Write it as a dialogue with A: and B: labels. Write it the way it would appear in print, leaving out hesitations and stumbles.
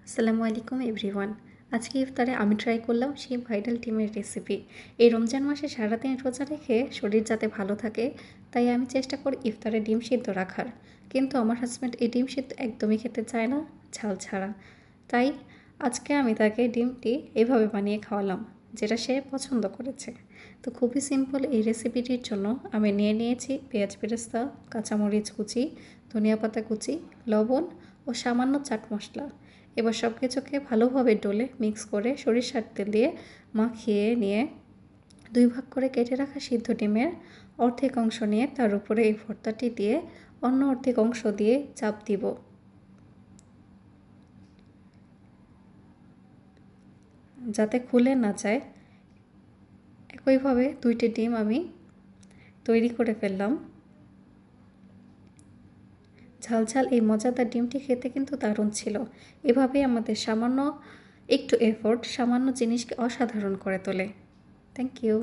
A: আসসালামু আলাইকুম এভরিওয়ান। আজকে ইফতারে আমি ট্রাই করলাম সেই ভাইরাল ডিমের রেসিপি। এই রমজান মাসে সারাদিন রোজা রেখে শরীর যাতে ভালো থাকে, তাই আমি চেষ্টা করি ইফতারে ডিম সিদ্ধ রাখার। কিন্তু আমার হাজব্যান্ড এই ডিম সিদ্ধ একদমই খেতে চায় না, ঝাল ছাড়া। তাই আজকে আমি তাকে ডিমটি এভাবে বানিয়ে খাওয়ালাম, যেটা সে পছন্দ করেছে। তো খুবই সিম্পল এই রেসিপিটির জন্য আমি নিয়েছি পেঁয়াজ বেরেস্তা, কাঁচামরিচ কুচি, ধনিয়া পাতা কুচি, লবণ ও সামান্য চাট মশলা। এবার সব কিছুকে ভালোভাবে ডলে মিক্স করে সরিষার তেল দিয়ে মাখিয়ে নিয়ে 2 ভাগ করে কেটে রাখা সিদ্ধ ডিমের অর্ধেক অংশ নিয়ে তার উপরে এই ভর্তাটি দিয়ে অন্য অর্ধেক অংশ দিয়ে চাপ দিব। যাতে খুলে না যায়, একইভাবে 2টি ডিম আমি তৈরি করে ফেললাম। ঝালঝাল এই মজাদার ডিমটি খেতে কিন্তু দারুণ ছিল। এভাবেই আমাদের সামান্য একটু এফোর্ট সামান্য জিনিসকে অসাধারণ করে তোলে। Thank you.